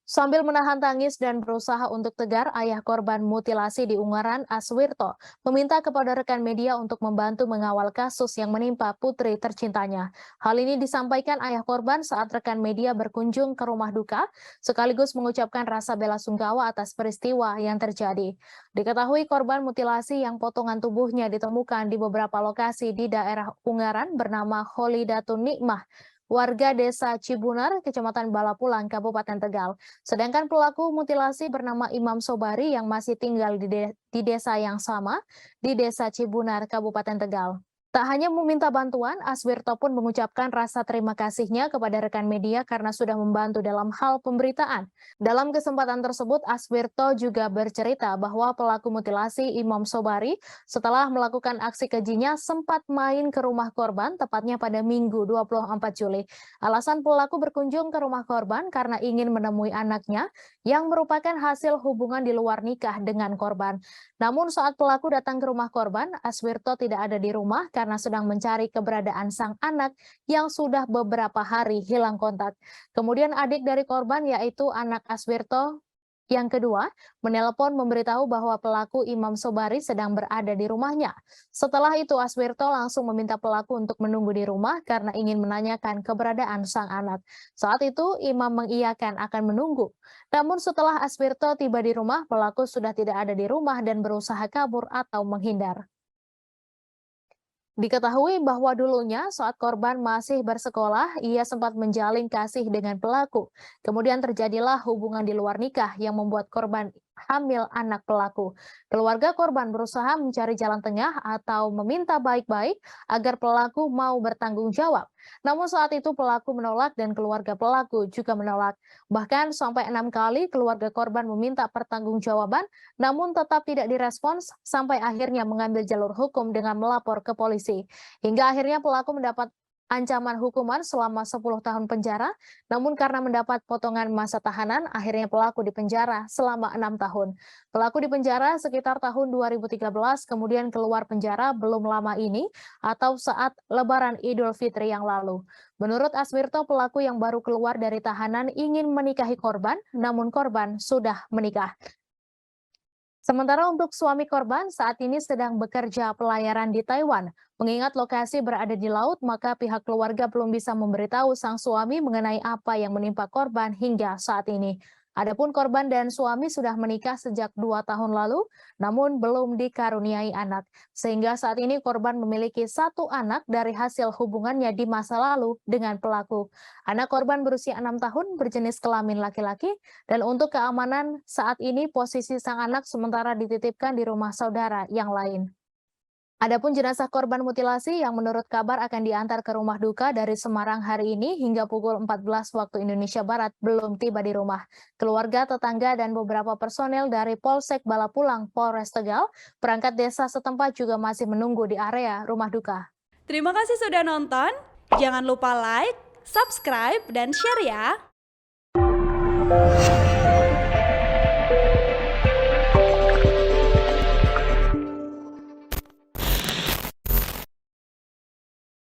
Sambil menahan tangis dan berusaha untuk tegar, ayah korban mutilasi di Ungaran, Aswirto, meminta kepada rekan media untuk membantu mengawal kasus yang menimpa putri tercintanya. Hal ini disampaikan ayah korban saat rekan media berkunjung ke rumah duka, sekaligus mengucapkan rasa belasungkawa atas peristiwa yang terjadi. Diketahui korban mutilasi yang potongan tubuhnya ditemukan di beberapa lokasi di daerah Ungaran bernama Holidatun Nikmah, warga desa Cibunar, Kecamatan Balapulang, Kabupaten Tegal. Sedangkan pelaku mutilasi bernama Imam Sobari yang masih tinggal di desa yang sama, di desa Cibunar, Kabupaten Tegal. Tak hanya meminta bantuan, Aswirto pun mengucapkan rasa terima kasihnya kepada rekan media karena sudah membantu dalam hal pemberitaan. Dalam kesempatan tersebut, Aswirto juga bercerita bahwa pelaku mutilasi Imam Sobari setelah melakukan aksi kejinya sempat main ke rumah korban tepatnya pada Minggu 24 Juli. Alasan pelaku berkunjung ke rumah korban karena ingin menemui anaknya yang merupakan hasil hubungan di luar nikah dengan korban. Namun saat pelaku datang ke rumah korban, Aswirto tidak ada di rumah karena sedang mencari keberadaan sang anak yang sudah beberapa hari hilang kontak. Kemudian adik dari korban yaitu anak Aswirto yang kedua, menelpon memberitahu bahwa pelaku Imam Sobari sedang berada di rumahnya. Setelah itu, Aswirto langsung meminta pelaku untuk menunggu di rumah karena ingin menanyakan keberadaan sang anak. Saat itu, Imam mengiyakan akan menunggu. Namun setelah Aswirto tiba di rumah, pelaku sudah tidak ada di rumah dan berusaha kabur atau menghindar. Diketahui bahwa dulunya saat korban masih bersekolah, ia sempat menjalin kasih dengan pelaku. Kemudian terjadilah hubungan di luar nikah yang membuat korban hamil anak pelaku. Keluarga korban berusaha mencari jalan tengah atau meminta baik-baik agar pelaku mau bertanggung jawab. Namun saat itu pelaku menolak dan keluarga pelaku juga menolak. Bahkan sampai 6 kali keluarga korban meminta pertanggungjawaban namun tetap tidak direspons sampai akhirnya mengambil jalur hukum dengan melapor ke polisi. Hingga akhirnya pelaku mendapat ancaman hukuman selama 10 tahun penjara, namun karena mendapat potongan masa tahanan, akhirnya pelaku dipenjara selama 6 tahun. Pelaku dipenjara sekitar tahun 2013, kemudian keluar penjara belum lama ini atau saat Lebaran Idul Fitri yang lalu. Menurut Aswirto, pelaku yang baru keluar dari tahanan ingin menikahi korban, namun korban sudah menikah. Sementara untuk suami korban saat ini sedang bekerja pelayaran di Taiwan. Mengingat lokasi berada di laut, maka pihak keluarga belum bisa memberitahu sang suami mengenai apa yang menimpa korban hingga saat ini. Adapun korban dan suami sudah menikah sejak 2 tahun lalu, namun belum dikaruniai anak. Sehingga saat ini korban memiliki 1 anak dari hasil hubungannya di masa lalu dengan pelaku. Anak korban berusia 6 tahun, berjenis kelamin laki-laki, dan untuk keamanan saat ini posisi sang anak sementara dititipkan di rumah saudara yang lain. Adapun jenazah korban mutilasi yang menurut kabar akan diantar ke rumah duka dari Semarang hari ini hingga pukul 14 waktu Indonesia Barat belum tiba di rumah. Keluarga, tetangga, dan beberapa personel dari Polsek Balapulang, Polres Tegal, perangkat desa setempat juga masih menunggu di area rumah duka. Terima kasih sudah nonton. Jangan lupa like, subscribe, dan share ya.